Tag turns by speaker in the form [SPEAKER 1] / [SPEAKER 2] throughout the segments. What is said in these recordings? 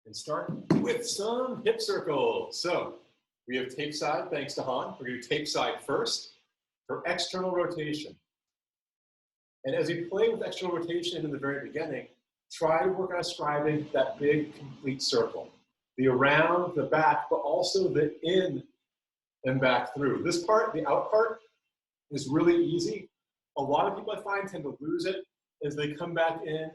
[SPEAKER 1] and start with some hip circles. So we have tape side, thanks to Han. We're going to do tape side first for external rotation. And as we play with external rotation in the very beginning, try to work on describing that big complete circle. The around, the back, but also the in and back through. This part, the out part, is really easy. A lot of people I find tend to lose it as they come back in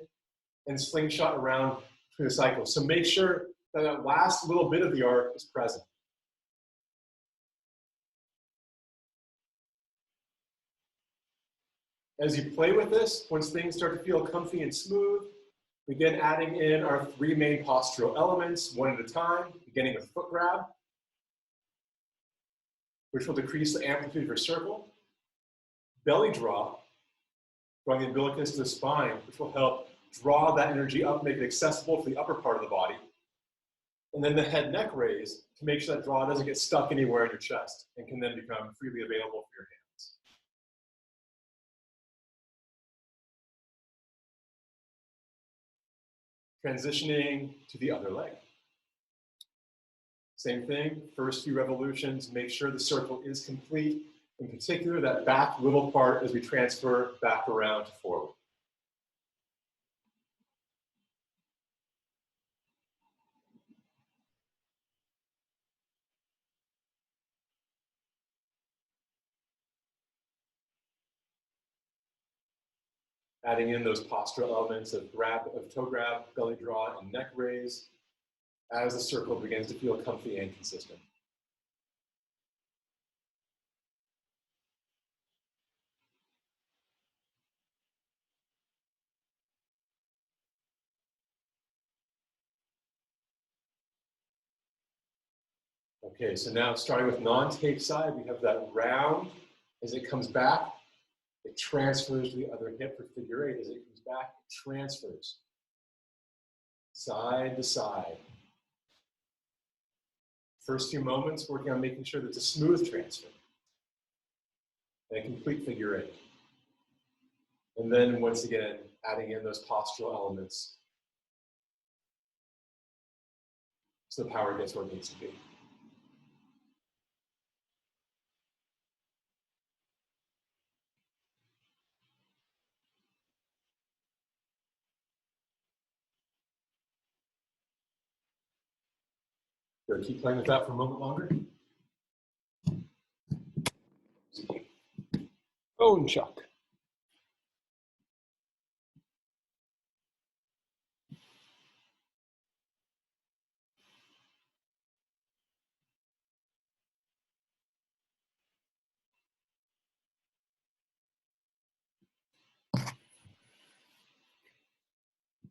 [SPEAKER 1] and slingshot around through the cycle. So make sure that that last little bit of the arc is present. As you play with this, once things start to feel comfy and smooth, begin adding in our three main postural elements, one at a time, beginning with foot grab, which will decrease the amplitude of your circle. Belly draw, drawing the umbilicus to the spine, which will help draw that energy up, make it accessible to the upper part of the body. And then the head neck raise to make sure that draw doesn't get stuck anywhere in your chest and can then become freely available for your hands. Transitioning to the other leg. Same thing, first few revolutions, make sure the circle is complete. In particular, that back little part as we transfer back around to forward. Adding in those postural elements of toe grab, belly draw, and neck raise as the circle begins to feel comfy and consistent. Okay, so now starting with non-tape side, we have that round. As it comes back, it transfers to the other hip for figure eight. As it comes back, it transfers side to side. First few moments, working on making sure that it's a smooth transfer and a complete figure eight. And then once again, adding in those postural elements so the power gets where it needs to be. Go keep playing with that for a moment longer. Bone chuck.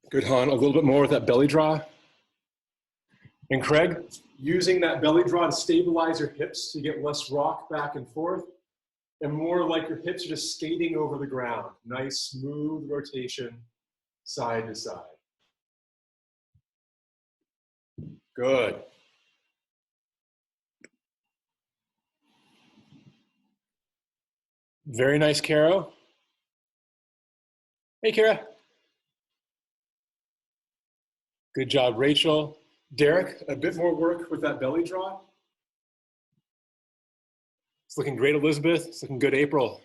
[SPEAKER 1] Good, Han. A little bit more with that belly draw. And Craig, using that belly draw to stabilize your hips so you get less rock back and forth, and more like your hips are just skating over the ground. Nice, smooth rotation, side to side. Good. Very nice, Caro. Hey, Kara. Good job, Rachel. Derek, a bit more work with that belly draw. It's looking great, Elizabeth. It's looking good, April.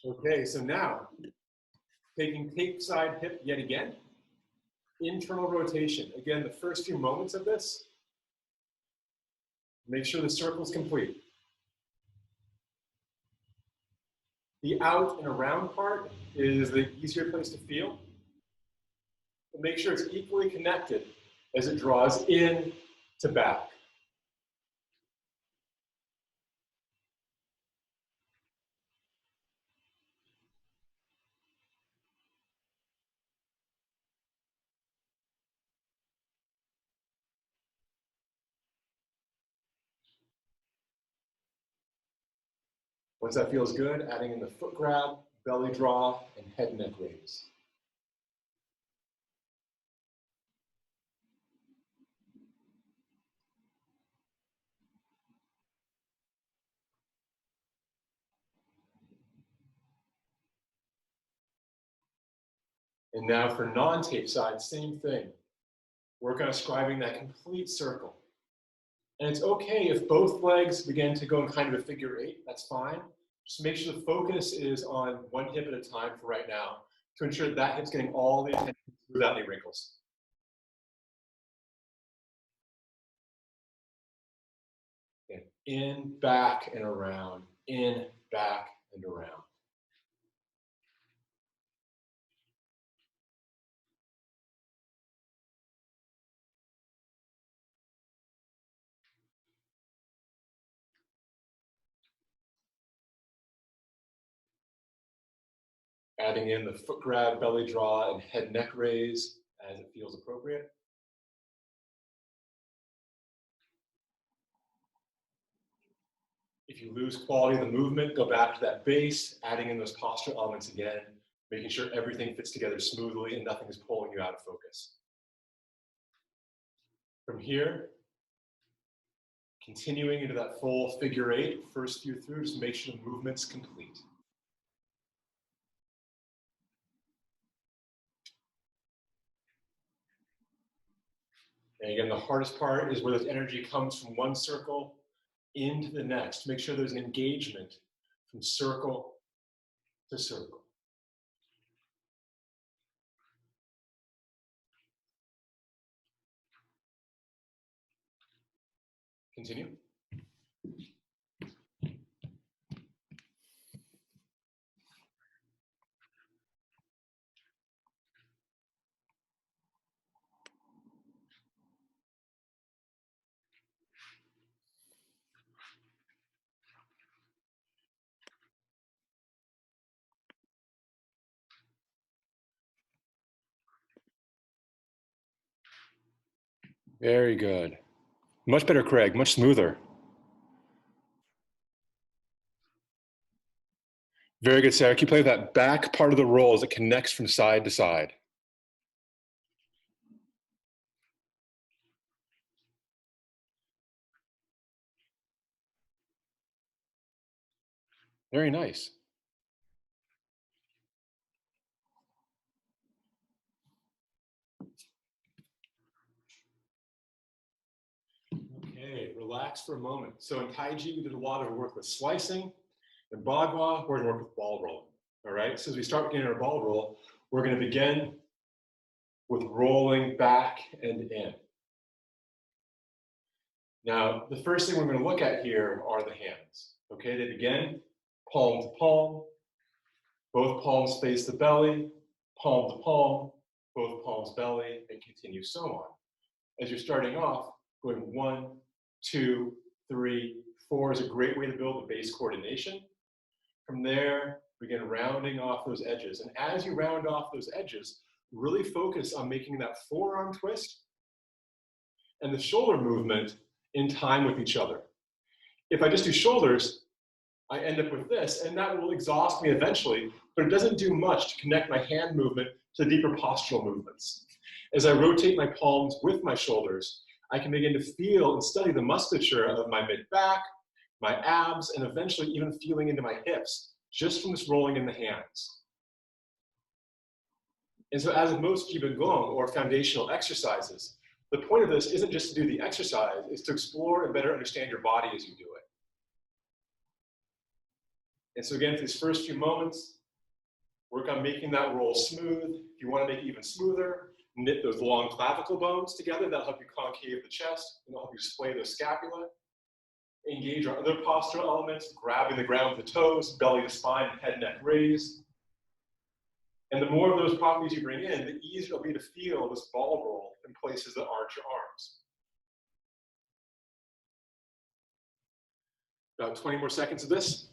[SPEAKER 1] Okay, so now, taking tape side hip yet again. Internal rotation. Again, the first few moments of this, make sure the circle's complete. The out and around part is the easier place to feel. But make sure it's equally connected as it draws in to back. Once that feels good, adding in the foot grab, belly draw, and head neck raise. And now for non-tape side, same thing. Work on describing that complete circle. And it's okay if both legs begin to go in kind of a figure eight, that's fine. Just make sure the focus is on one hip at a time for right now to ensure that hip's getting all the attention without any wrinkles. Okay. In, back, and around. In, back, and around. Adding in the foot grab, belly draw, and head neck raise as it feels appropriate. If you lose quality of the movement, go back to that base, adding in those postural elements again, making sure everything fits together smoothly and nothing is pulling you out of focus. From here, continuing into that full figure eight, first few through, just make sure the movement's complete. And again, the hardest part is where this energy comes from one circle into the next. Make sure there's an engagement from circle to circle. Continue. Very good. Much better, Craig, much smoother. Very good, Sarah. Keep playing that back part of the roll as it connects from side to side. Very nice. Okay, relax for a moment. So in Taiji, we did a lot of work with slicing. In Bagua, we're going to work with ball rolling. All right, so as we start getting our ball roll, we're going to begin with rolling back and in. Now, the first thing we're going to look at here are the hands. Okay, they begin palm to palm, both palms face the belly, palm to palm, both palms belly, and continue so on. As you're starting off, going 1, 2, 3, 4 is a great way to build the base coordination. From there, begin rounding off those edges. And as you round off those edges, really focus on making that forearm twist and the shoulder movement in time with each other. If I just do shoulders, I end up with this, and that will exhaust me eventually, but it doesn't do much to connect my hand movement to the deeper postural movements. As I rotate my palms with my shoulders, I can begin to feel and study the musculature of my mid-back, my abs, and eventually even feeling into my hips, just from this rolling in the hands. And so as with most Qigong or foundational exercises, the point of this isn't just to do the exercise, it's to explore and better understand your body as you do it. And so again, for these first few moments, work on making that roll smooth. If you want to make it even smoother, knit those long clavicle bones together. That'll help you concave the chest, and it'll help you splay the scapula. Engage our other postural elements, grabbing the ground with the toes, belly to spine, head, neck raise. And the more of those properties you bring in, the easier it'll be to feel this ball roll in places that arch your arms. About 20 more seconds of this.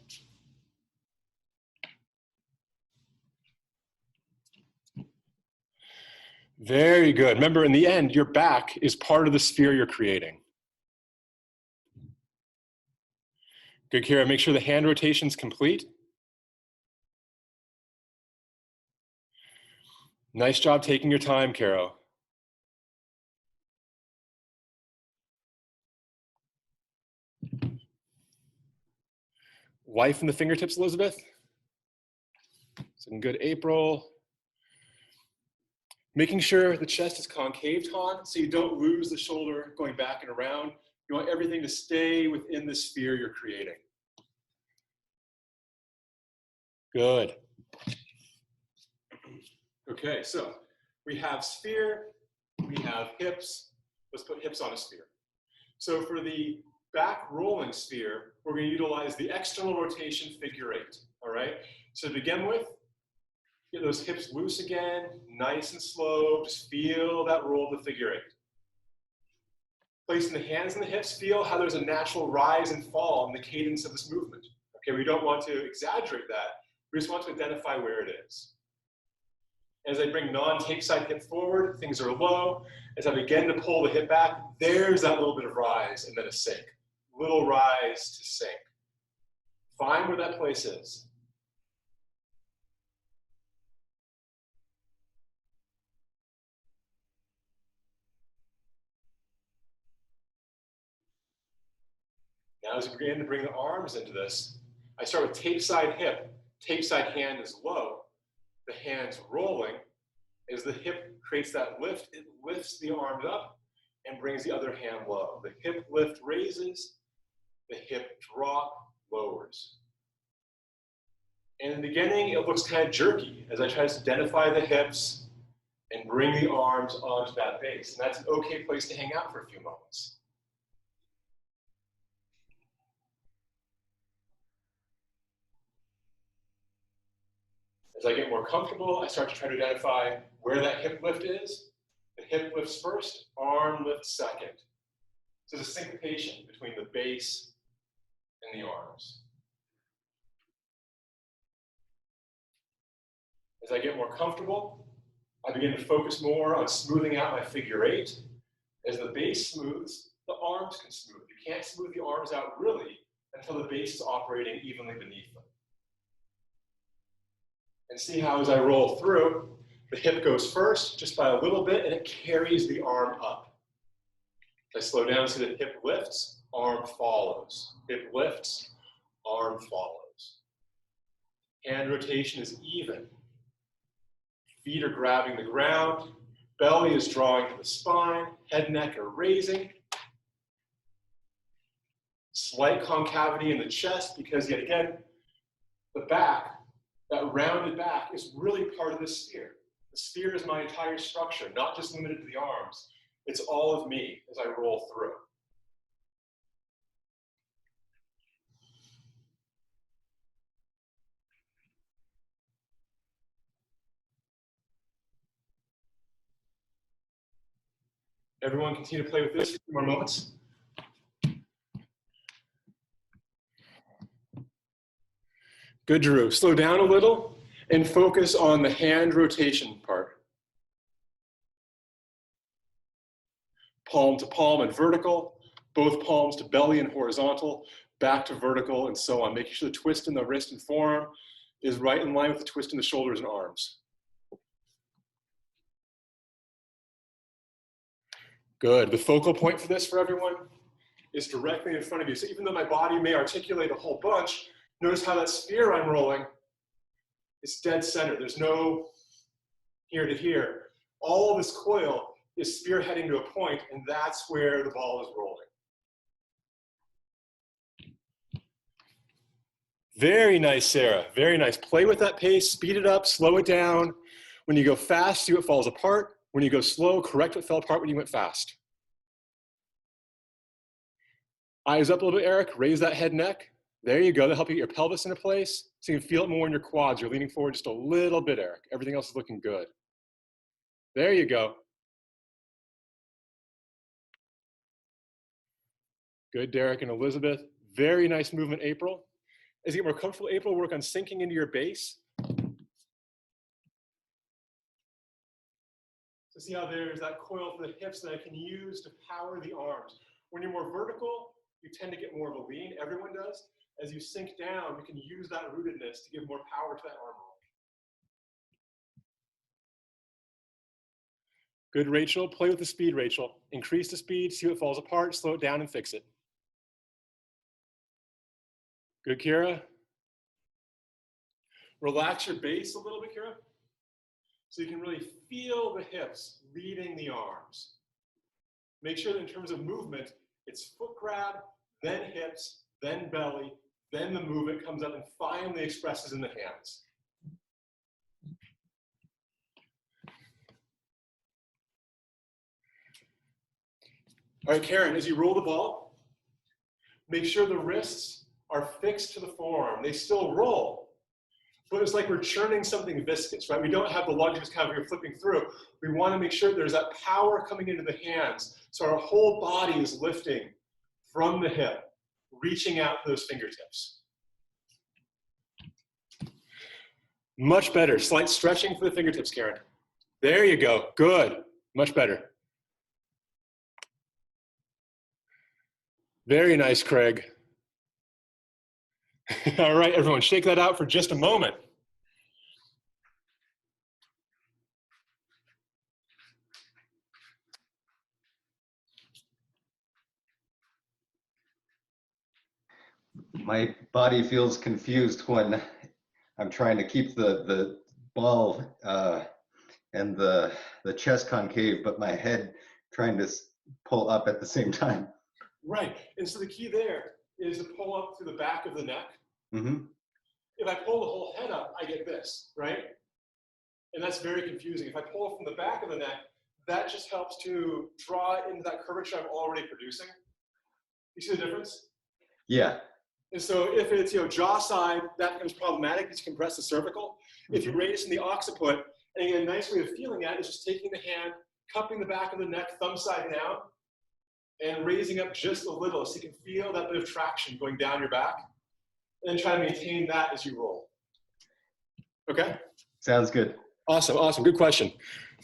[SPEAKER 1] Very good. Remember, in the end, your back is part of the sphere you're creating. Good, Kira. Make sure the hand rotation's complete. Nice job taking your time, Caro. Life in the fingertips, Elizabeth. Looking good, April. Making sure the chest is concave, Han, so you don't lose the shoulder going back and around. You want everything to stay within the sphere you're creating. Good. Okay, so we have sphere, we have hips. Let's put hips on a sphere. So for the back rolling sphere, we're going to utilize the external rotation figure 8, all right? So to begin with, get those hips loose again, nice and slow, just feel that roll of the figure 8. Placing the hands in the hips, feel how there's a natural rise and fall in the cadence of this movement. Okay, we don't want to exaggerate that, we just want to identify where it is. As I bring non-tape side hip forward, things are low. As I begin to pull the hip back, there's that little bit of rise and then a sink. Little rise to sink. Find where that place is. Now as we begin to bring the arms into this, I start with tape side hip. Tape side hand is low. The hand's rolling. As the hip creates that lift, it lifts the arms up and brings the other hand low. The hip lift raises, the hip drop lowers. And in the beginning, it looks kind of jerky as I try to identify the hips and bring the arms onto that base. And that's an okay place to hang out for a few moments. As I get more comfortable, I start to try to identify where that hip lift is. The hip lifts first, arm lifts second. So there's a syncopation between the base and the arms. As I get more comfortable, I begin to focus more on smoothing out my figure 8. As the base smooths, the arms can smooth. You can't smooth the arms out really until the base is operating evenly beneath them. And see how as I roll through, the hip goes first just by a little bit and it carries the arm up. As I slow down so the hip lifts, arm follows. Hip lifts, arm follows. Hand rotation is even. Feet are grabbing the ground, belly is drawing to the spine, head and neck are raising. Slight concavity in the chest because yet again, the back, that rounded back is really part of the sphere. The sphere is my entire structure, not just limited to the arms. It's all of me as I roll through. Everyone continue to play with this for a few more moments. Good, Drew. Slow down a little and focus on the hand rotation part. Palm to palm and vertical, both palms to belly and horizontal, back to vertical and so on. Making sure the twist in the wrist and forearm is right in line with the twist in the shoulders and arms. Good. The focal point for this for everyone is directly in front of you. So even though my body may articulate a whole bunch, notice how that sphere I'm rolling is dead center. There's no here to here. All of this coil is spearheading to a point, and that's where the ball is rolling. Very nice, Sarah. Very nice. Play with that pace, speed it up, slow it down. When you go fast, see what falls apart. When you go slow, correct what fell apart when you went fast. Eyes up a little bit, Eric. Raise that head, neck. There you go. That'll help you get your pelvis into place so you can feel it more in your quads. You're leaning forward just a little bit, Eric. Everything else is looking good. There you go. Good, Derek and Elizabeth. Very nice movement, April. As you get more comfortable, April, work on sinking into your base. So see how there's that coil for the hips that I can use to power the arms. When you're more vertical, you tend to get more of a lean. Everyone does. As you sink down, you can use that rootedness to give more power to that arm roll. Good, Rachel. Play with the speed, Rachel. Increase the speed, see what falls apart, slow it down, and fix it. Good, Kira. Relax your base a little bit, Kira. So you can really feel the hips leading the arms. Make sure that in terms of movement, it's foot grab, then hips, then belly, then the movement comes up and finally expresses in the hands. All right, Karen, as you roll the ball, make sure the wrists are fixed to the forearm. They still roll, but it's like we're churning something viscous, right? We don't have the luxury of kind of flipping through. We want to make sure there's that power coming into the hands, so our whole body is lifting from the hip, reaching out to those fingertips. Much better. Slight stretching for the fingertips, Karen. There you go. Good. Much better. Very nice, Craig. All right, everyone, shake that out for just a moment.
[SPEAKER 2] My body feels confused when I'm trying to keep the ball and the chest concave, but my head trying to pull up at the same time.
[SPEAKER 1] Right, and so the key there is to pull up through the back of the neck.
[SPEAKER 2] Mm-hmm.
[SPEAKER 1] If I pull the whole head up, I get this, right? And that's very confusing. If I pull from the back of the neck, that just helps to draw into that curvature I'm already producing. You see the difference?
[SPEAKER 2] Yeah.
[SPEAKER 1] And so if it's jaw side, that becomes problematic because you compress the cervical. If you raise in the occiput, and again, a nice way of feeling that is just taking the hand, cupping the back of the neck, thumb side down, and raising up just a little so you can feel that bit of traction going down your back, and then try to maintain that as you roll. Okay?
[SPEAKER 2] Sounds good.
[SPEAKER 1] Awesome, awesome, good question.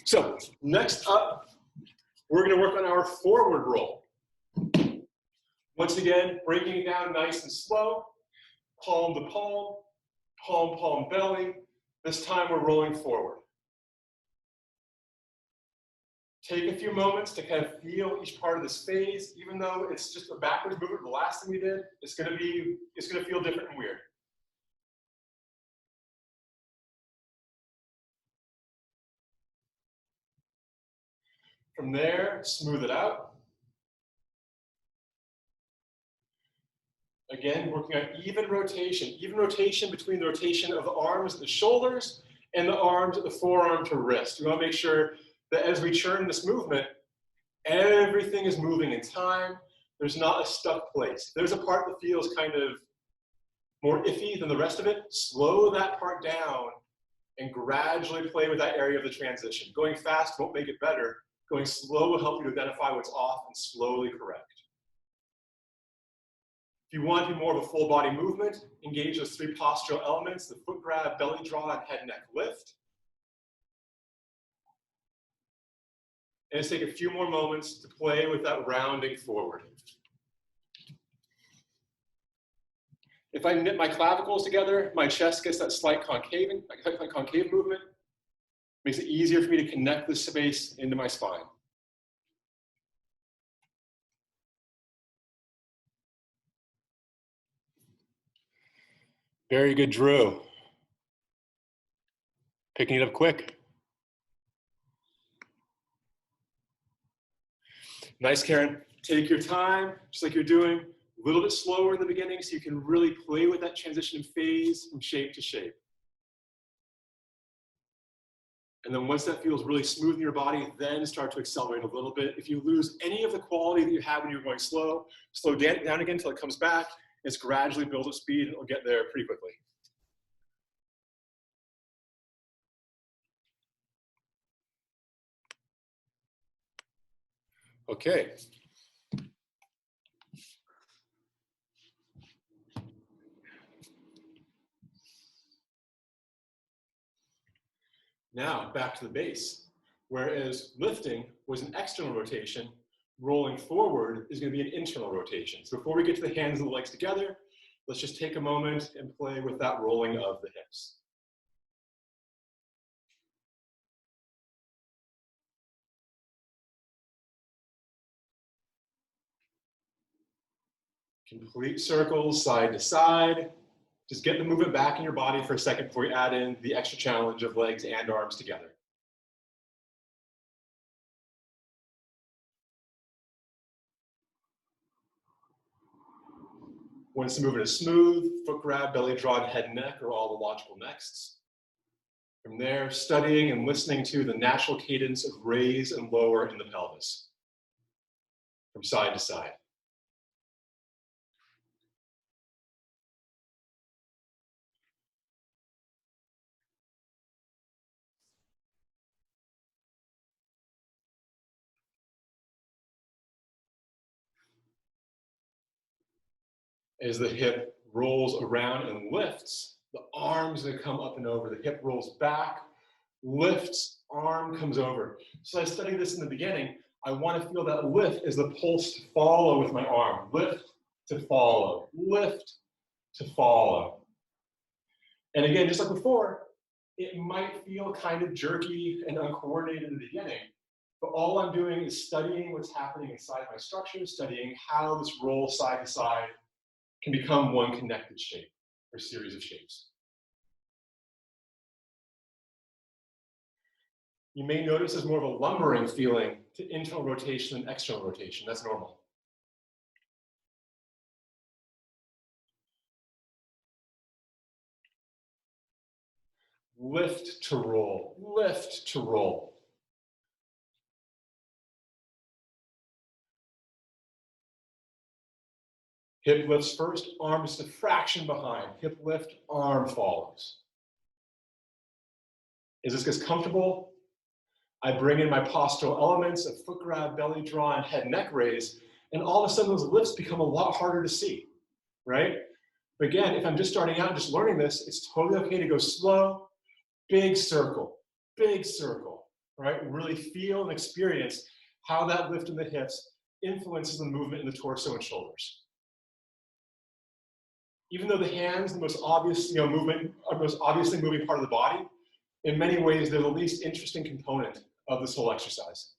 [SPEAKER 1] So next up, we're gonna work on our forward roll. Once again, breaking it down nice and slow, palm to palm, palm, palm, belly. This time we're rolling forward. Take a few moments to kind of feel each part of this phase. Even though it's just a backwards movement, the last thing we did, it's gonna feel different and weird. From there, smooth it out. Again, working on even rotation between the rotation of the arms at the shoulders and the arms at the forearm to wrist. We want to make sure that as we churn this movement, everything is moving in time. There's not a stuck place. If there's a part that feels kind of more iffy than the rest of it, slow that part down and gradually play with that area of the transition. Going fast won't make it better. Going slow will help you to identify what's off and slowly correct. If you want to be more of a full body movement, engage those three postural elements, the foot grab, belly draw, and head neck lift. And just take a few more moments to play with that rounding forward. If I knit my clavicles together, my chest gets that slight concave movement. Makes it easier for me to connect the space into my spine. Very good, Drew. Picking it up quick. Nice, Karen. Take your time, just like you're doing, a little bit slower in the beginning so you can really play with that transition phase from shape to shape. And then once that feels really smooth in your body, then start to accelerate a little bit. If you lose any of the quality that you had when you were going slow, slow down again until it comes back. It's gradually build up speed and it'll get there pretty quickly. Okay. Now back to the base. Whereas lifting was an external rotation, rolling forward is going to be an internal rotation. So before we get to the hands and the legs together, let's just take a moment and play with that rolling of the hips. Complete circles side to side. Just get the movement back in your body for a second before you add in the extra challenge of legs and arms together. Once the movement is smooth, foot grab, belly draw, and head and neck are all the logical nexts. From there, studying and listening to the natural cadence of raise and lower in the pelvis, from side to side. As the hip rolls around and lifts, the arm's gonna come up and over. The hip rolls back, lifts, arm comes over. So I studied this in the beginning. I want to feel that lift as the pulse to follow with my arm. Lift to follow, lift to follow. And again, just like before, it might feel kind of jerky and uncoordinated in the beginning, but all I'm doing is studying what's happening inside my structure, studying how this roll side to side can become one connected shape or series of shapes. You may notice there's more of a lumbering feeling to internal rotation than external rotation. That's normal. Lift to roll, lift to roll. Hip lifts first, arm just a fraction behind. Hip lift, arm follows. As this gets comfortable, I bring in my postural elements of foot grab, belly draw, and head neck raise, and all of a sudden those lifts become a lot harder to see, right? But again, if I'm just starting out and just learning this, it's totally okay to go slow, big circle, right? Really feel and experience how that lift in the hips influences the movement in the torso and shoulders. Even though the hands, the most obvious movement, are the most obviously moving part of the body, in many ways, they're the least interesting component of this whole exercise.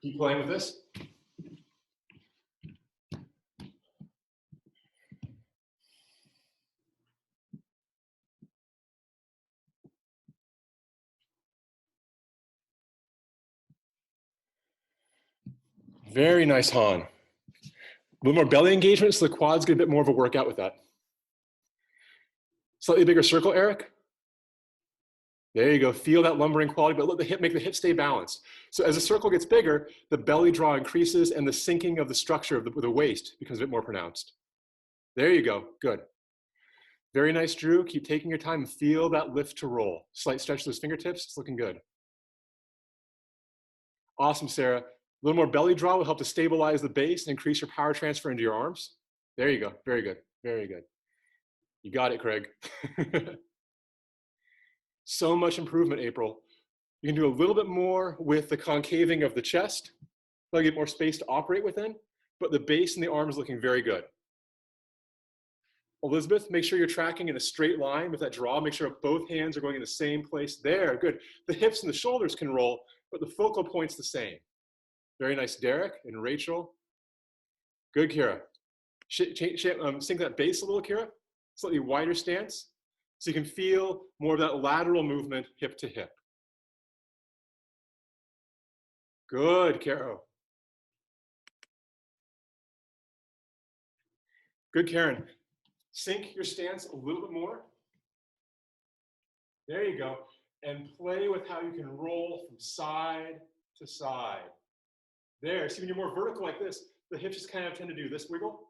[SPEAKER 1] Keep playing with this. Very nice, Han. A little more belly engagement, so the quads get a bit more of a workout with that. Slightly bigger circle, Eric. There you go. Feel that lumbering quality, but let the hip make the hip stay balanced. So as the circle gets bigger, the belly draw increases and the sinking of the structure of the waist becomes a bit more pronounced. There you go. Good. Very nice, Drew. Keep taking your time and feel that lift to roll. Slight stretch of those fingertips. It's looking good. Awesome, Sarah. A little more belly draw will help to stabilize the base and increase your power transfer into your arms. There you go. Very good. Very good. You got it, Craig. So much improvement, April. You can do a little bit more with the concaving of the chest. That'll get more space to operate within, but the base and the arm is looking very good. Elizabeth, make sure you're tracking in a straight line with that draw. Make sure both hands are going in the same place. There, good. The hips and the shoulders can roll, but the focal point's the same. Very nice, Derek and Rachel. Good, Kira. Sink that base a little, Kira. Slightly wider stance, so you can feel more of that lateral movement, hip to hip. Good, Caro. Good, Karen. Sink your stance a little bit more. There you go. And play with how you can roll from side to side. There, see when you're more vertical like this, the hips just kind of tend to do this wiggle.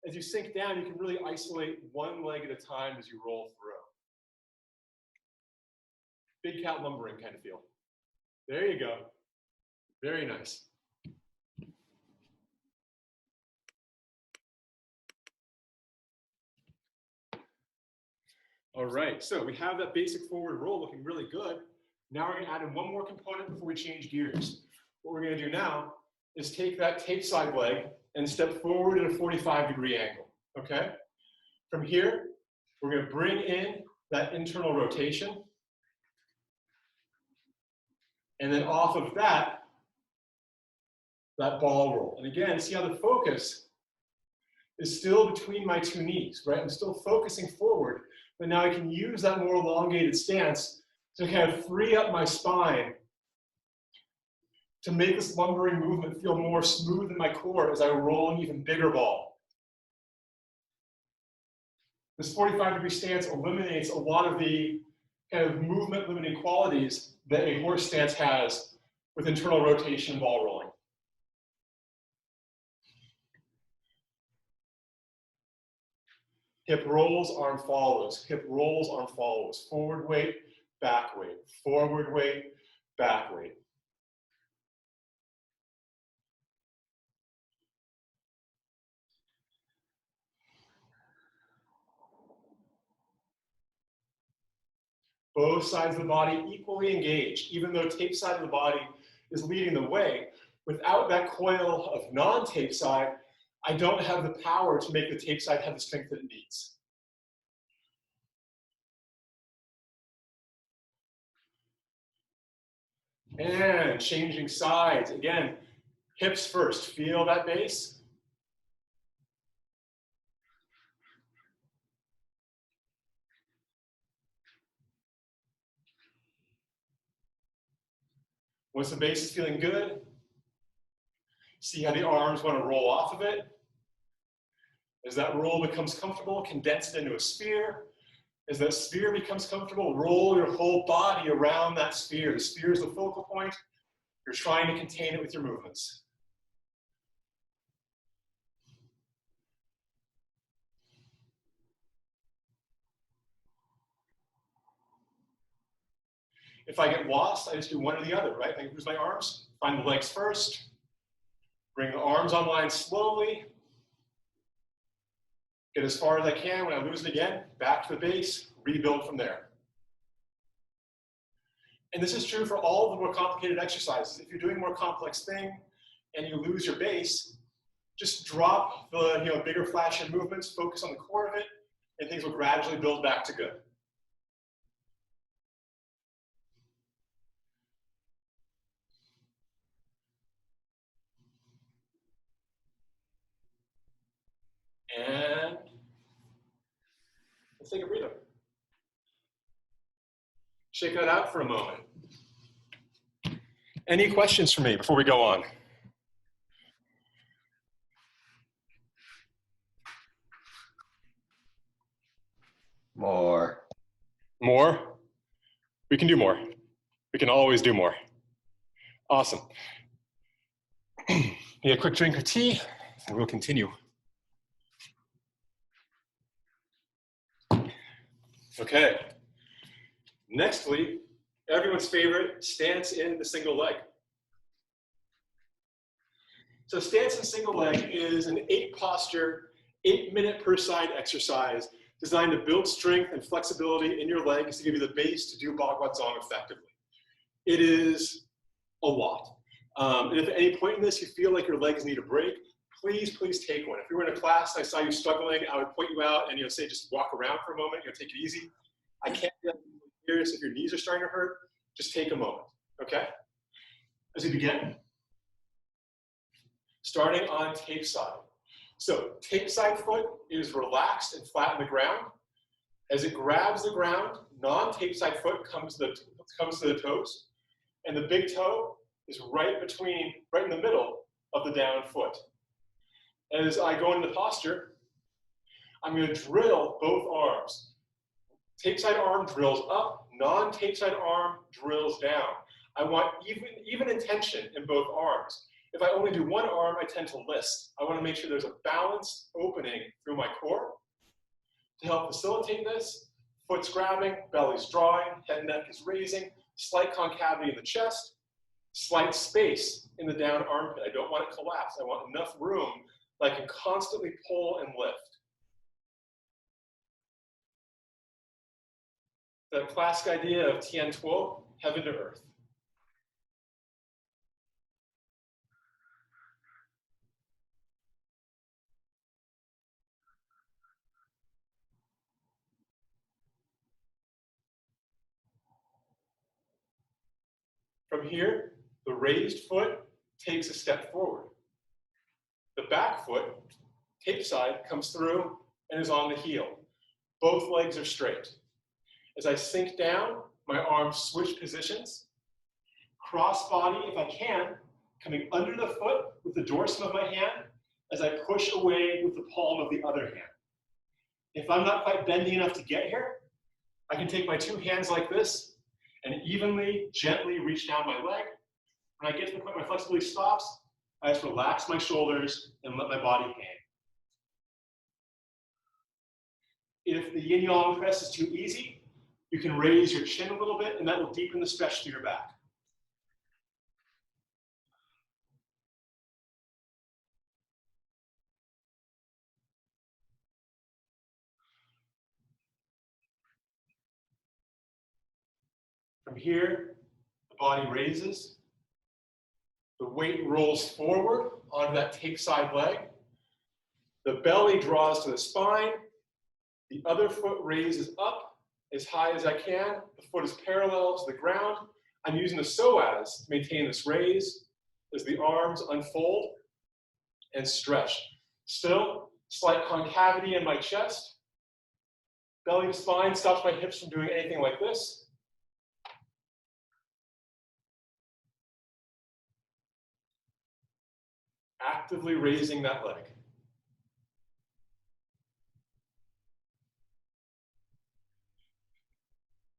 [SPEAKER 1] As you sink down, you can really isolate one leg at a time as you roll through. Big cat lumbering kind of feel. There you go. Very nice. All right, so we have that basic forward roll looking really good. Now we're gonna add in one more component before we change gears. What we're gonna do now is take that tape side leg and step forward at a 45-degree angle, okay? From here, we're gonna bring in that internal rotation. And then off of that ball roll. And again, see how the focus is still between my two knees, right? I'm still focusing forward, but now I can use that more elongated stance to kind of free up my spine to make this lumbering movement feel more smooth in my core as I roll an even bigger ball. This 45-degree stance eliminates a lot of the kind of movement limiting qualities that a horse stance has with internal rotation and ball rolling. Hip rolls, arm follows. Hip rolls, arm follows. Forward weight, back weight. Forward weight, back weight. Both sides of the body equally engaged, even though tape side of the body is leading the way. Without that coil of non-tape side, I don't have the power to make the tape side have the strength that it needs. And changing sides. Again, hips first. Feel that base. Once the base is feeling good, see how the arms want to roll off of it. As that roll becomes comfortable, condense it into a sphere. As that sphere becomes comfortable, roll your whole body around that sphere. The sphere is the focal point. You're trying to contain it with your movements. If I get lost, I just do one or the other, right? I use my arms, find the legs first, bring the arms online slowly, get as far as I can. When I lose it again, back to the base, rebuild from there. And this is true for all the more complicated exercises. If you're doing a more complex thing and you lose your base, just drop the bigger flashy movements, focus on the core of it, and things will gradually build back to good. And let's take a breather. Shake that out for a moment. Any questions for me before we go on?
[SPEAKER 2] More.
[SPEAKER 1] More? We can do more. We can always do more. Awesome. Need a quick drink of tea, and we'll continue. Okay. Nextly, everyone's favorite, stance in the single leg. So stance in single leg is an 8-posture, 8-minute per side exercise designed to build strength and flexibility in your legs to give you the base to do Baguazhang effectively. It is a lot. And if at any point in this you feel like your legs need a break, please take one. If you were in a class and I saw you struggling, I would point you out and say just walk around for a moment, take it easy. I can't get serious if your knees are starting to hurt, just take a moment, okay? As we begin, starting on tape side. So tape side foot is relaxed and flat on the ground. As it grabs the ground, non-tape side foot comes to the toes, and the big toe is right in the middle of the down foot. As I go into the posture, I'm going to drill both arms. Tape side arm drills up, non-tape side arm drills down. I want even intention in both arms. If I only do one arm, I tend to list. I want to make sure there's a balanced opening through my core. To help facilitate this, foot's grabbing, belly's drawing, head and neck is raising, slight concavity in the chest, slight space in the down armpit. I don't want it to collapse. I want enough room that I can constantly pull and lift. The classic idea of Tian-Tuo, heaven to earth. From here, the raised foot takes a step forward. The back foot, tape side, comes through and is on the heel. Both legs are straight. As I sink down, my arms switch positions. Cross body, if I can, coming under the foot with the dorsum of my hand as I push away with the palm of the other hand. If I'm not quite bendy enough to get here, I can take my two hands like this and evenly, gently reach down my leg. When I get to the point where my flexibility stops, I just relax my shoulders and let my body hang. If the yin yang press is too easy, you can raise your chin a little bit and that will deepen the stretch through your back. From here, the body raises. The weight rolls forward onto that take side leg. The belly draws to the spine. The other foot raises up as high as I can. The foot is parallel to the ground. I'm using the psoas to maintain this raise as the arms unfold and stretch. Still, slight concavity in my chest. Belly to spine stops my hips from doing anything like this. Actively raising that leg.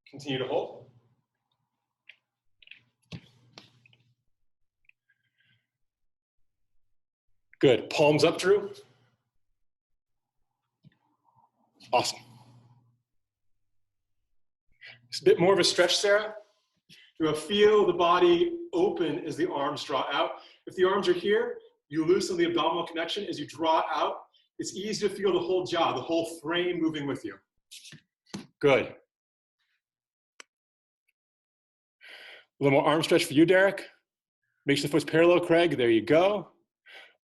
[SPEAKER 1] Continue to hold. Good. Palms up, Drew. Awesome. It's a bit more of a stretch, Sarah. You feel the body open as the arms draw out. If the arms are here, you loosen the abdominal connection. As you draw out, it's easy to feel the whole jaw, the whole frame moving with you. Good. A little more arm stretch for you, Derek. Make sure the foot's parallel, Craig. There you go.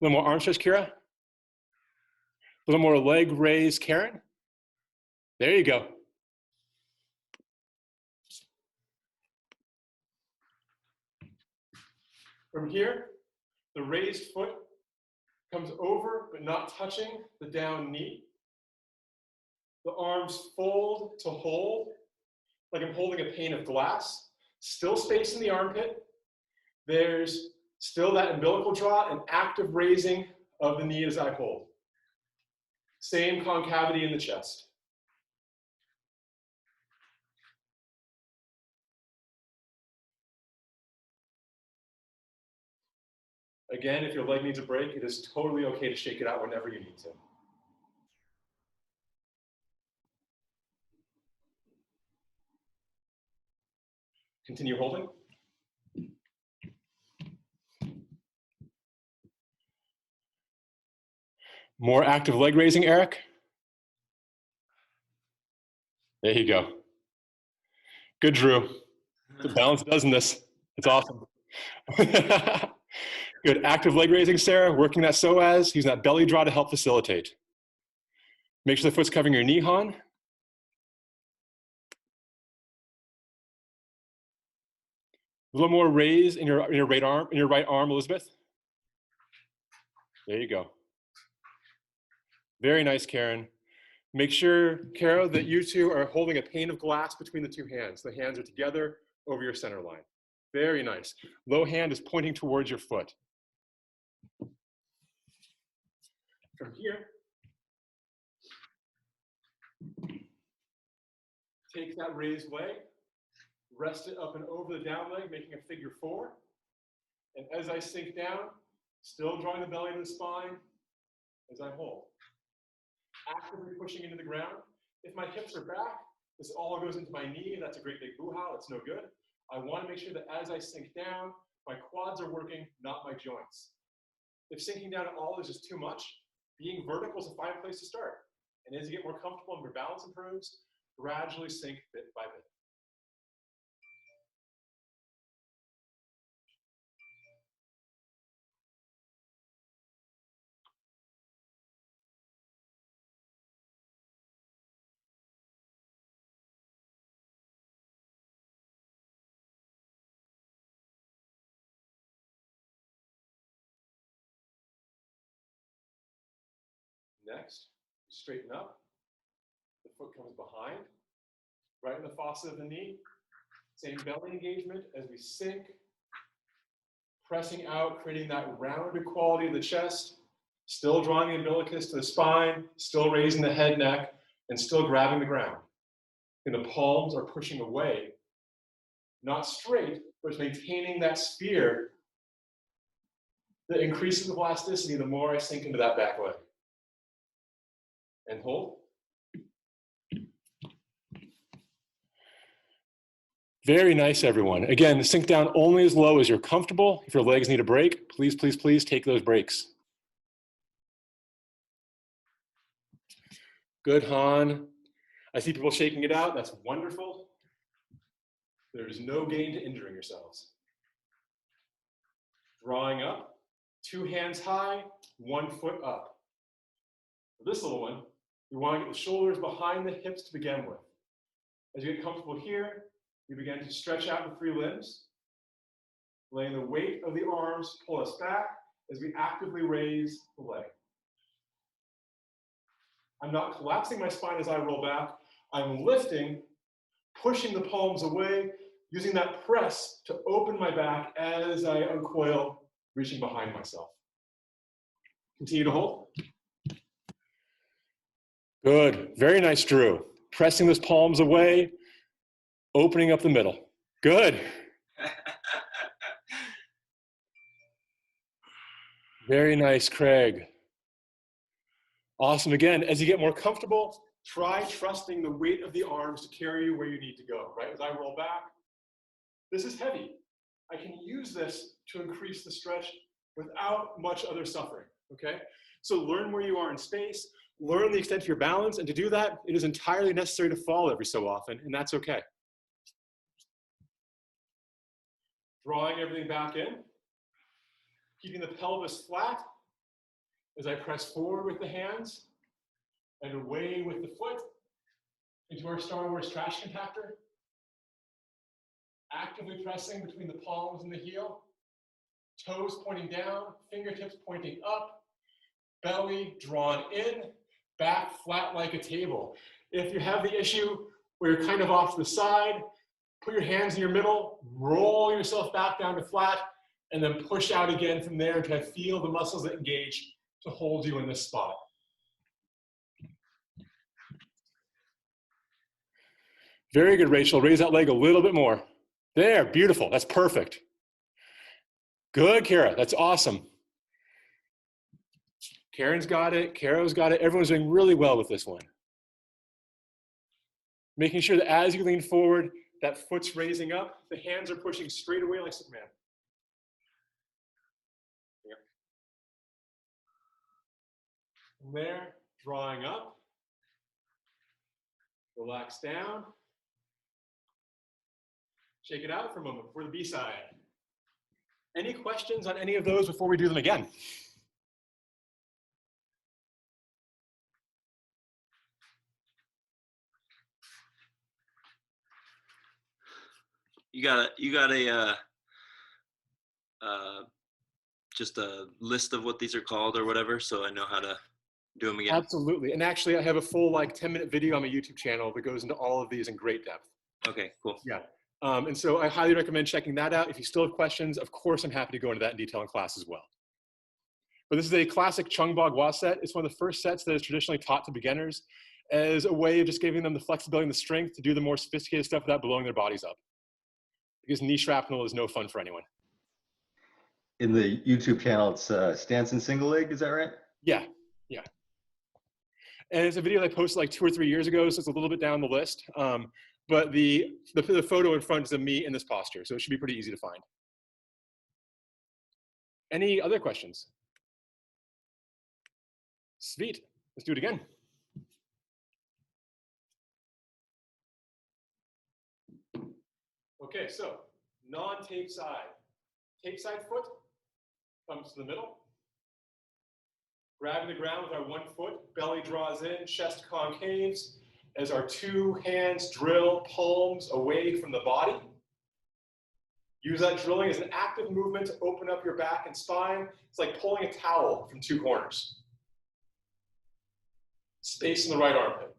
[SPEAKER 1] A little more arm stretch, Kira. A little more leg raise, Karen. There you go. From here, the raised foot comes over but not touching the down knee. The arms fold to hold, like I'm holding a pane of glass. Still space in the armpit. There's still that umbilical draw and active raising of the knee as I hold. Same concavity in the chest. Again, if your leg needs a break, it is totally okay to shake it out whenever you need to. Continue holding. More active leg raising, Eric. There you go. Good, Drew. The balance does in this. It's awesome. Good. Active leg raising, Sarah. Working that psoas, using that belly draw to help facilitate. Make sure the foot's covering your knee, Han. A little more raise in your right arm, Elizabeth. There you go. Very nice, Karen. Make sure, Kara, that you two are holding a pane of glass between the two hands. The hands are together over your center line. Very nice. Low hand is pointing towards your foot. From here, take that raised leg, rest it up and over the down leg, making a figure 4. And as I sink down, still drawing the belly to the spine as I hold. Actively pushing into the ground. If my hips are back, this all goes into my knee. That's a great big boo-how. It's no good. I want to make sure that as I sink down, my quads are working, not my joints. If sinking down at all is just too much, being vertical is a fine place to start. And as you get more comfortable and your balance improves, gradually sink bit by bit. Next, straighten up. The foot comes behind, right in the fossa of the knee. Same belly engagement as we sink, pressing out, creating that rounded quality of the chest, still drawing the umbilicus to the spine, still raising the head, neck, and still grabbing the ground. And the palms are pushing away, not straight, but maintaining that sphere that increases the elasticity the more I sink into that back leg. And hold. Very nice, everyone. Again, sink down only as low as you're comfortable. If your legs need a break, please, please, please take those breaks. Good, Han. I see people shaking it out. That's wonderful. There's no gain to injuring yourselves. Drawing up, 2 hands high, 1 foot up. For this little one, we want to get the shoulders behind the hips to begin with. As you get comfortable here, you begin to stretch out the 3 limbs, letting the weight of the arms pull us back as we actively raise the leg. I'm not collapsing my spine as I roll back. I'm lifting, pushing the palms away, using that press to open my back as I uncoil, reaching behind myself. Continue to hold. Good. Very nice, Drew. Pressing those palms away, opening up the middle. Good. Very nice, Craig. Awesome. Again, as you get more comfortable, try trusting the weight of the arms to carry you where you need to go, right? As I roll back, this is heavy. I can use this to increase the stretch without much other suffering, okay? So learn where you are in space, learn the extent of your balance, and to do that, it is entirely necessary to fall every so often, and that's okay. Drawing everything back in, keeping the pelvis flat as I press forward with the hands and away with the foot into our Star Wars trash compactor. Actively pressing between the palms and the heel, toes pointing down, fingertips pointing up, belly drawn in, back flat like a table. If you have the issue where you're kind of off to the side, put your hands in your middle, roll yourself back down to flat, and then push out again from there and try to feel the muscles that engage to hold you in this spot. Very good, Rachel. Raise that leg a little bit more. There, beautiful. That's perfect. Good, Kara. That's awesome. Karen's got it. Kara's got it. Everyone's doing really well with this one. Making sure that as you lean forward, that foot's raising up. The hands are pushing straight away like Superman. Here. From there, drawing up. Relax down. Shake it out for a moment before the B side. Any questions on any of those before we do them again?
[SPEAKER 3] You got a just a list of what these are called or whatever, so I know how to do them again.
[SPEAKER 1] Absolutely. And actually, I have a full 10-minute video on my YouTube channel that goes into all of these in great depth.
[SPEAKER 3] Okay, cool.
[SPEAKER 1] Yeah. And so I highly recommend checking that out. If you still have questions, of course, I'm happy to go into that in detail in class as well. But this is a classic Chung Bagua set. It's one of the first sets that is traditionally taught to beginners as a way of just giving them the flexibility and the strength to do the more sophisticated stuff without blowing their bodies up. Because knee shrapnel is no fun for anyone.
[SPEAKER 2] In the YouTube channel, it's stance and single leg, is that right?
[SPEAKER 1] Yeah, yeah. And it's a video that I posted 2 or 3 years ago, so it's a little bit down the list. But the photo in front is of me in this posture, so it should be pretty easy to find. Any other questions? Sweet, let's do it again. Okay, so non-tape side. Tape side foot comes to the middle. Grabbing the ground with our 1 foot, belly draws in, chest concaves, as our 2 hands drill palms away from the body. Use that drilling as an active movement to open up your back and spine. It's like pulling a towel from 2 corners. Space in the right armpit.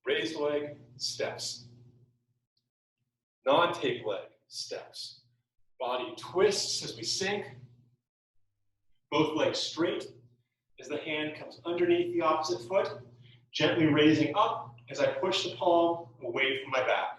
[SPEAKER 1] Raised leg, steps. Non-tape leg, steps. Body twists as we sink. Both legs straight as the hand comes underneath the opposite foot, gently raising up as I push the palm away from my back.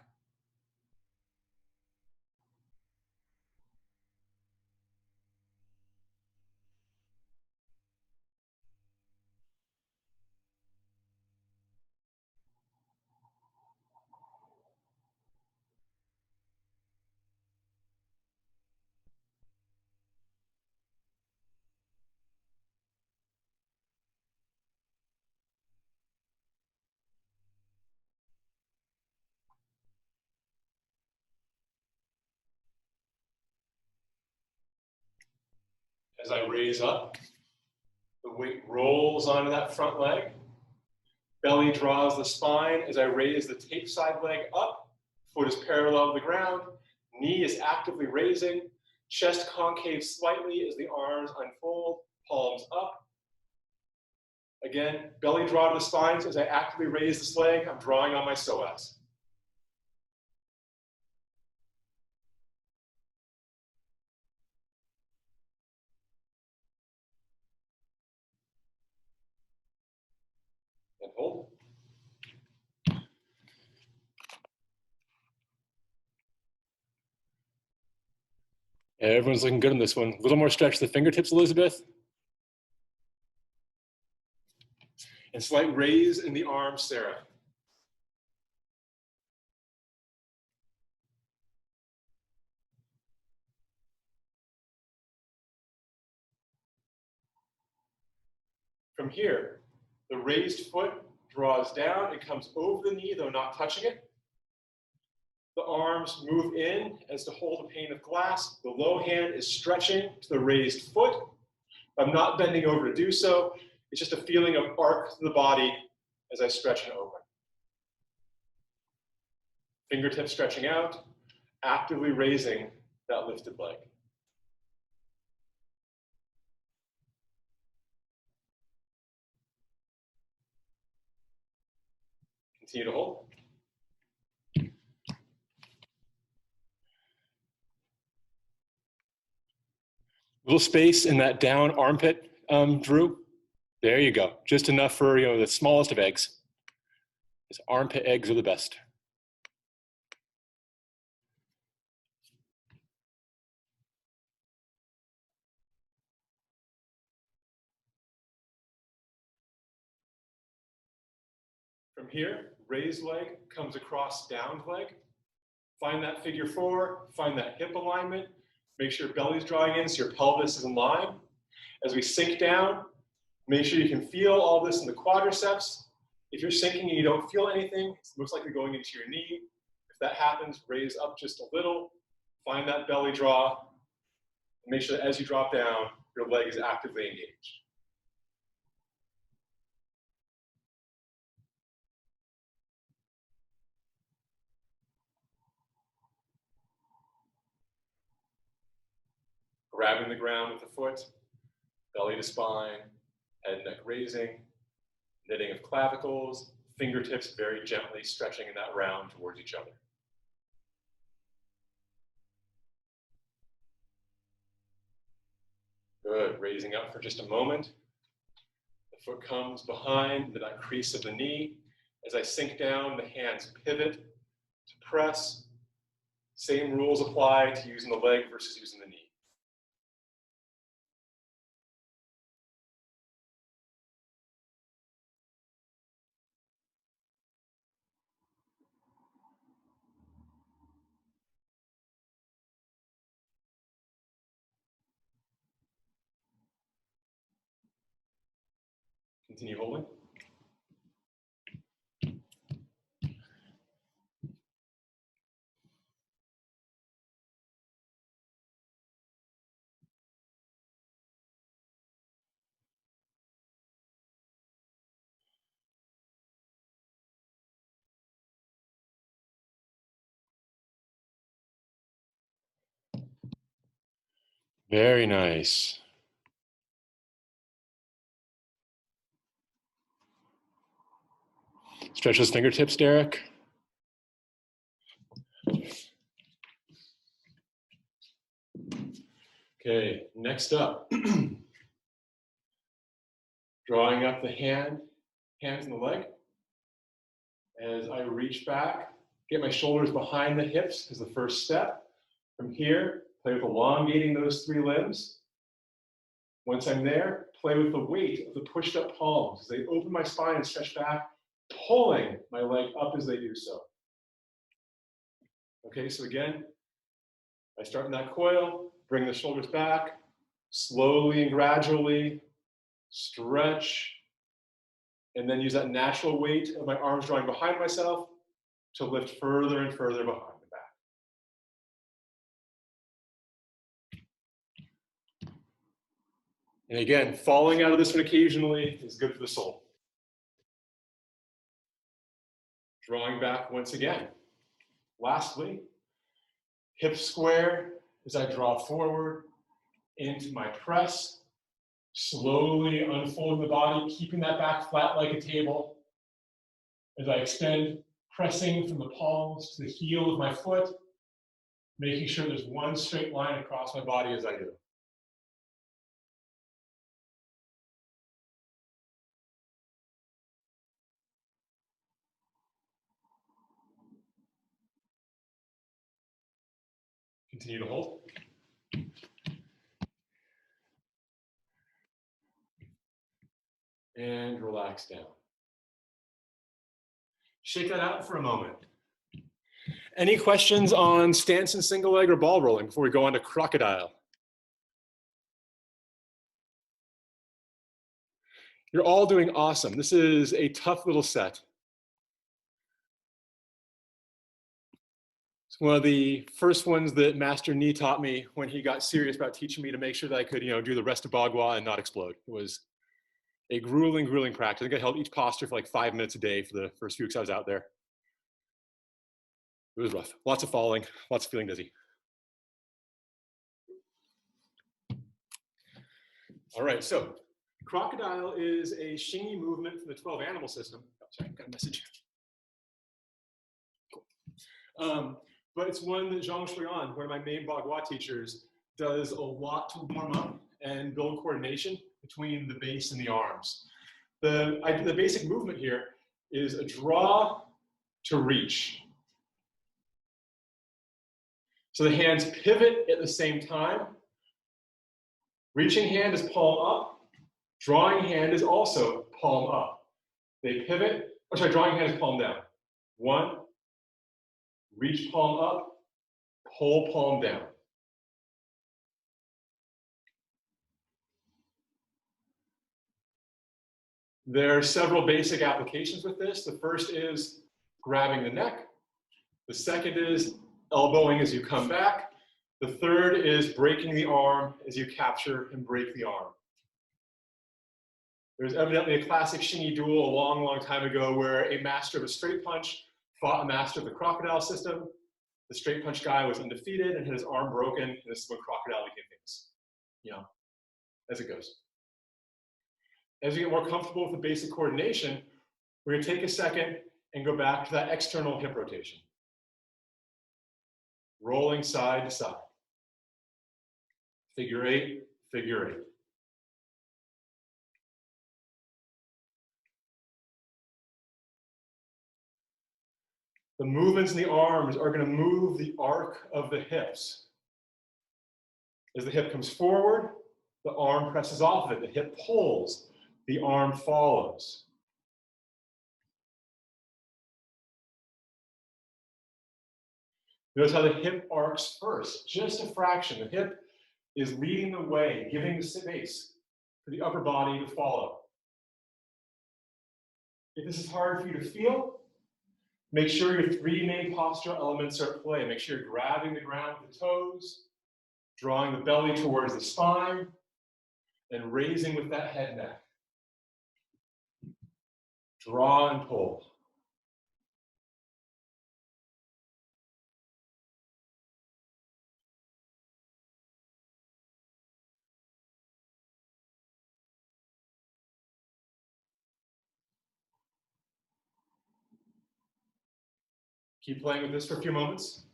[SPEAKER 1] As I raise up, the weight rolls onto that front leg. Belly draws the spine as I raise the tape side leg up. Foot is parallel to the ground. Knee is actively raising. Chest concave slightly as the arms unfold. Palms up. Again, belly draw to the spine as I actively raise this leg. I'm drawing on my psoas. And hold. Everyone's looking good on this one. A little more stretch to the fingertips, Elizabeth. And slight raise in the arms, Sarah. From here, the raised foot draws down. It comes over the knee, though not touching it. The arms move in as to hold a pane of glass. The low hand is stretching to the raised foot. I'm not bending over to do so. It's just a feeling of arc to the body as I stretch and open. Fingertips stretching out, actively raising that lifted leg. Continue to hold. Little space in that down armpit, Drew. There you go. Just enough for the smallest of eggs. His armpit eggs are the best. From here, raised leg comes across downed leg. Find that figure four, find that hip alignment. Make sure belly's drawing in so your pelvis is in line. As we sink down, make sure you can feel all this in the quadriceps. If you're sinking and you don't feel anything, it's most likely going into your knee. If that happens, raise up just a little. Find that belly draw. And make sure that as you drop down, your leg is actively engaged. Grabbing the ground with the foot, belly to spine, head and neck raising, knitting of clavicles, fingertips very gently stretching in that round towards each other. Good, raising up for just a moment. The foot comes behind into that crease of the knee. As I sink down, the hands pivot to press. Same rules apply to using the leg versus using the knee. Continue holding. Very nice. Stretch those fingertips, Derek. Okay, next up. Drawing up the hands and the leg. As I reach back, get my shoulders behind the hips is the first step. From here, play with elongating those 3 limbs. Once I'm there, play with the weight of the pushed up palms as they open my spine and stretch back, pulling my leg up as they do so. Okay, so again, I start in that coil, bring the shoulders back, slowly and gradually stretch, and then use that natural weight of my arms drawing behind myself to lift further and further behind the back. And again, falling out of this one occasionally is good for the soul. Drawing back once again. Lastly, hips square as I draw forward into my press, slowly unfolding the body, keeping that back flat like a table. As I extend, pressing from the palms to the heel of my foot, making sure there's one straight line across my body as I do. Continue to hold. And relax down. Shake that out for a moment. Any questions on stance and single leg or ball rolling before we go on to crocodile? You're all doing awesome. This is a tough little set. It's one of the first ones that Master Ni taught me when he got serious about teaching me to make sure that I could, do the rest of Bagua and not explode. It was a grueling, grueling practice. I think I held each posture for like 5 minutes a day for the first few weeks I was out there. It was rough. Lots of falling, lots of feeling dizzy. All right, so crocodile is a Xingyi movement from the 12 animal system. Oh, sorry, got a message. Cool. But it's one that Zhang Shuian, one of my main Bagua teachers, does a lot to warm up and build coordination between the base and the arms. The basic movement here is a draw to reach. So the hands pivot at the same time. Reaching hand is palm up. Drawing hand is also palm up. They pivot, drawing hand is palm down. 1, reach palm up, pull palm down. There are several basic applications with this. The first is grabbing the neck. The second is elbowing as you come back. The third is breaking the arm as you capture and break the arm. There's evidently a classic Xingyi duel a long, long time ago where a master of a straight punch fought a master of the crocodile system. The straight punch guy was undefeated and had his arm broken, and this is when crocodile became famous. As it goes. As you get more comfortable with the basic coordination, we're going to take a second and go back to that external hip rotation. Rolling side to side. Figure 8, figure 8. The movements in the arms are going to move the arc of the hips. As the hip comes forward, the arm presses off of it. The hip pulls, the arm follows. Notice how the hip arcs first, just a fraction. The hip is leading the way, giving the space for the upper body to follow. If this is hard for you to feel, make sure your 3 main postural elements are at play. Make sure you're grabbing the ground with the toes, drawing the belly towards the spine, and raising with that head neck. Draw and pull. Keep playing with this for a few moments.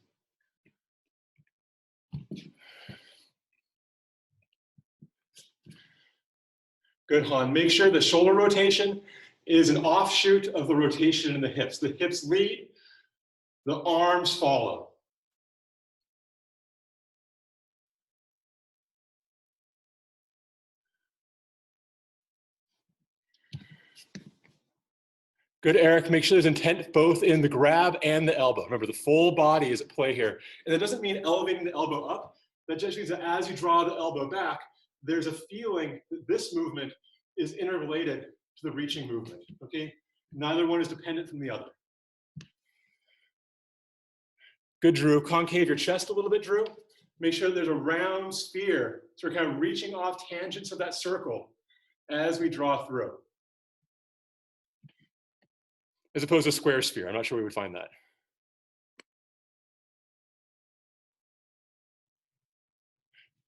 [SPEAKER 1] Good, Han. Make sure the shoulder rotation is an offshoot of the rotation in the hips. The hips lead, the arms follow. Good, Eric. Make sure there's intent both in the grab and the elbow. Remember, the full body is at play here. And that doesn't mean elevating the elbow up. That just means that as you draw the elbow back, there's a feeling that this movement is interrelated to the reaching movement, okay? Neither one is dependent from the other. Good, Drew. Concave your chest a little bit, Drew. Make sure that there's a round sphere. So we're kind of reaching off tangents of that circle as we draw through. As opposed to a square sphere. I'm not sure we would find that.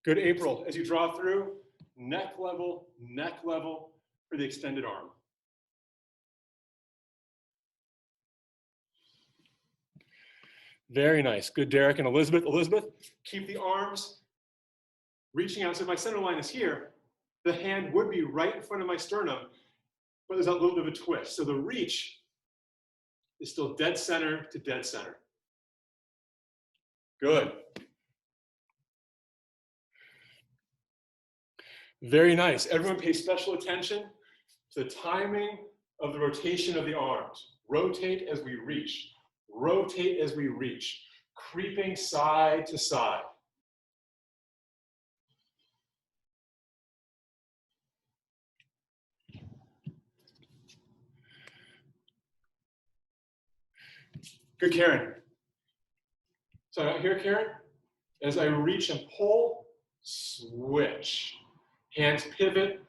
[SPEAKER 1] Good, April. As you draw through, neck level for the extended arm. Very nice. Good, Derek and Elizabeth. Elizabeth, keep the arms reaching out. So if my center line is here, the hand would be right in front of my sternum, but there's a little bit of a twist. So the reach is still dead center to dead center. Good. Very nice. Everyone pay special attention to the timing of the rotation of the arms. Rotate as we reach. Rotate as we reach. Creeping side to side. Good, Karen. So out here, Karen, as I reach and pull, switch. Hands pivot,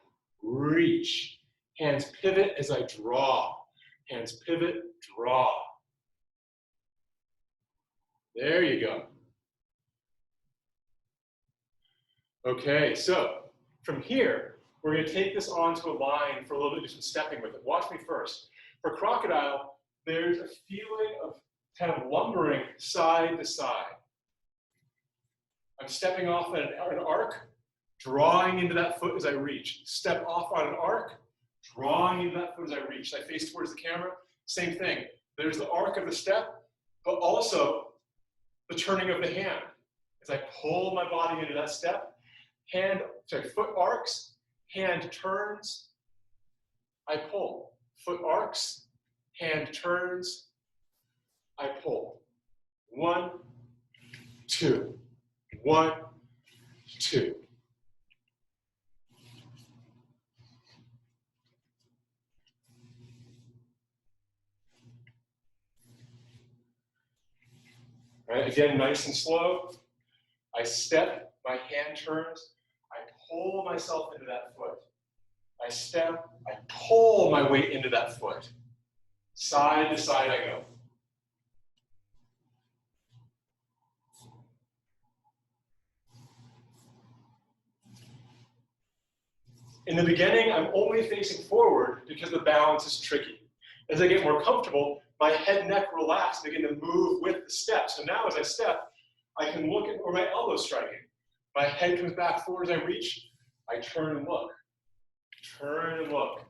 [SPEAKER 1] reach. Hands pivot as I draw. Hands pivot, draw. There you go. Okay, so from here, we're going to take this onto a line for a little bit, do some stepping with it. Watch me first. For Crocodile, there's a feeling of kind of lumbering side to side. I'm stepping off at an arc, drawing into that foot as I reach. Step off on an arc, drawing into that foot as I reach. I face towards the camera, same thing. There's the arc of the step, but also the turning of the hand. As I pull my body into that step, foot arcs, hand turns, I pull. Foot arcs, hand turns, I pull. 1, 2, 1, 2. All right, again, nice and slow. I step, my hand turns, I pull myself into that foot. I step, I pull my weight into that foot. Side to side I go. In the beginning, I'm only facing forward because the balance is tricky. As I get more comfortable, my head, neck relax, begin to move with the step. So now as I step, I can look at where my elbow's striking. My head comes back forward as I reach. I turn and look. Turn and look.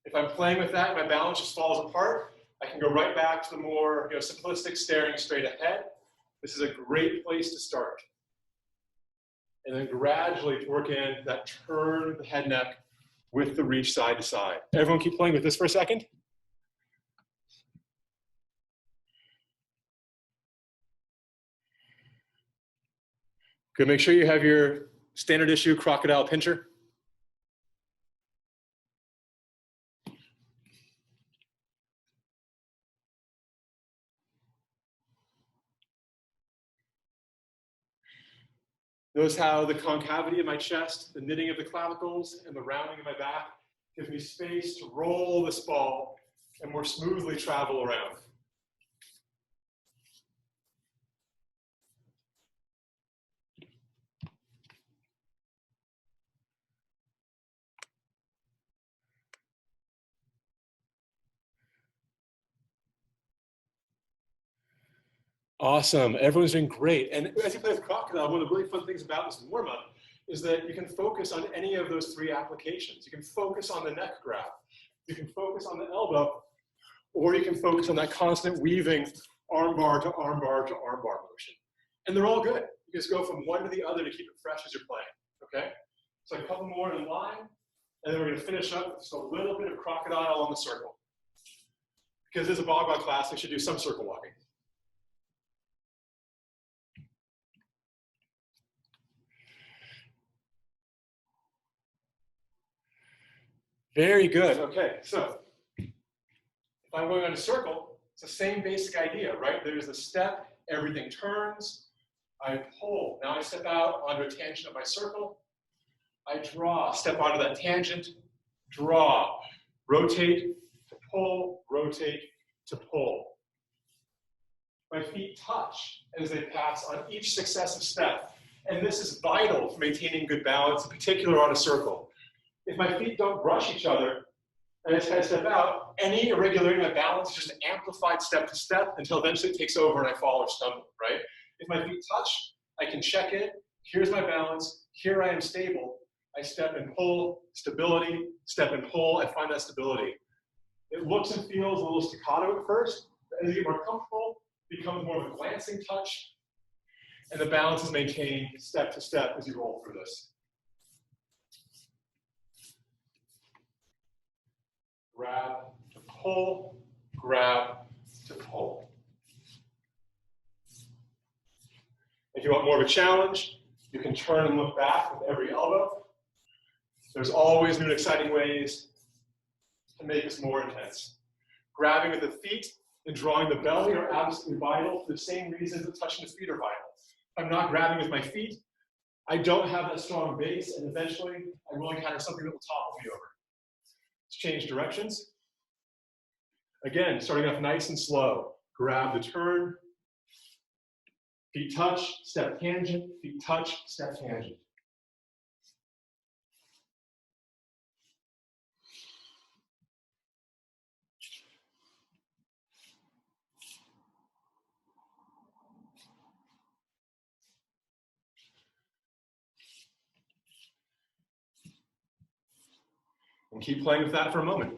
[SPEAKER 1] If I'm playing with that and my balance just falls apart, I can go right back to the more simplistic staring straight ahead. This is a great place to start. And then gradually work in that turn of the head neck with the reach side to side. Everyone keep playing with this for a second. Good, make sure you have your standard issue Crocodile pincher. Notice how the concavity of my chest, the knitting of the clavicles, and the rounding of my back gives me space to roll this ball and more smoothly travel around. Awesome. Everyone's doing great. And as you play with Crocodile, one of the really fun things about this warm-up is that you can focus on any of those three applications. You can focus on the neck grab. You can focus on the elbow, or you can focus on that constant weaving armbar to armbar to armbar motion. And they're all good. You just go from one to the other to keep it fresh as you're playing, okay? So a couple more in line, and then we're gonna finish up with just a little bit of Crocodile on the circle. Because as a Baguazhang class, we should do some circle walking. Very good, okay, so if I'm going on a circle, it's the same basic idea, right? There's the step, everything turns, I pull. Now I step out onto a tangent of my circle, I draw, step onto that tangent, draw, rotate to pull, rotate to pull. My feet touch as they pass on each successive step, and this is vital for maintaining good balance, in particular on a circle. If my feet don't brush each other, and I just kind of step out, any irregularity in my balance is just an amplified step to step until eventually it takes over and I fall or stumble, right? If my feet touch, I can check in, here's my balance, here I am stable, I step and pull, stability, step and pull, I find that stability. It looks and feels a little staccato at first, but as you get more comfortable, it becomes more of a glancing touch, and the balance is maintained step to step as you roll through this. Grab to pull, grab to pull. If you want more of a challenge, you can turn and look back with every elbow. There's always new and exciting ways to make this more intense. Grabbing with the feet and drawing the belly are absolutely vital for the same reasons that touching the feet are vital. If I'm not grabbing with my feet, I don't have that strong base, and eventually I will encounter something that will topple me over. Let's change directions. Again, starting off nice and slow. Grab the turn, feet touch, step tangent, feet touch, step tangent. And keep playing with that for a moment.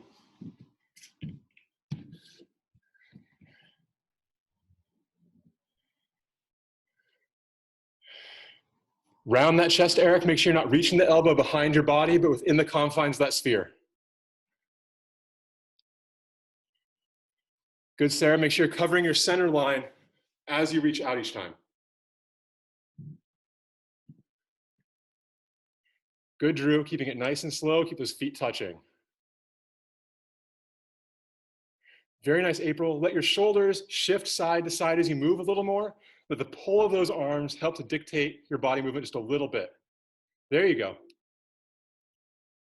[SPEAKER 1] Round that chest, Eric. Make sure you're not reaching the elbow behind your body, but within the confines of that sphere. Good, Sarah. Make sure you're covering your center line as you reach out each time. Good, Drew. Keeping it nice and slow. Keep those feet touching. Very nice, April. Let your shoulders shift side to side as you move a little more. Let the pull of those arms help to dictate your body movement just a little bit. There you go.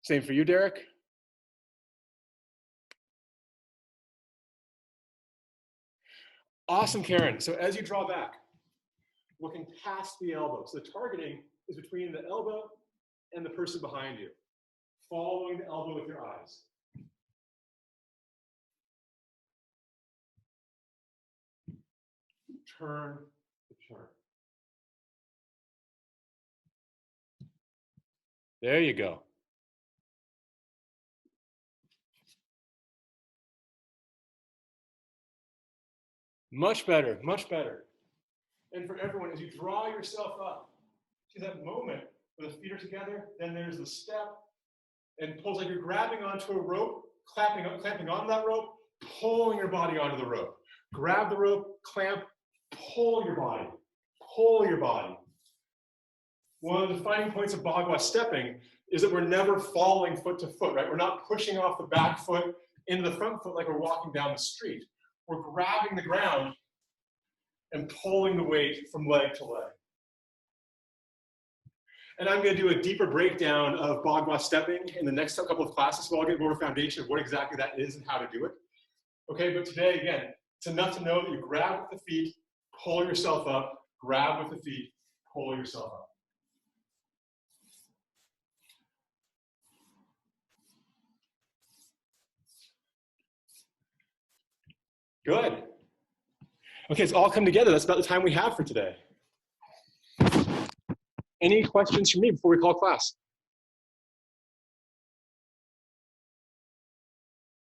[SPEAKER 1] Same for you, Derek. Awesome, Karen. So as you draw back, looking past the elbow. So the targeting is between the elbow and the person behind you. Following the elbow with your eyes. Turn to turn. There you go. Much better, much better. And for everyone, as you draw yourself up to that moment where the feet are together, then there's the step and pulls like you're grabbing onto a rope, clamping onto that rope, pulling your body onto the rope. Grab the rope, clamp, pull your body, pull your body. One of the defining points of Baguazhang stepping is that we're never falling foot to foot, right? We're not pushing off the back foot into the front foot like we're walking down the street. We're grabbing the ground and pulling the weight from leg to leg. And I'm going to do a deeper breakdown of Baguazhang stepping in the next couple of classes, so I'll get more of a foundation of what exactly that is and how to do it. Okay, but today, again, it's enough to know that you grab with the feet, pull yourself up, grab with the feet, pull yourself up. Good. Okay, it's all come together. That's about the time we have for today. Any questions from me before we call class?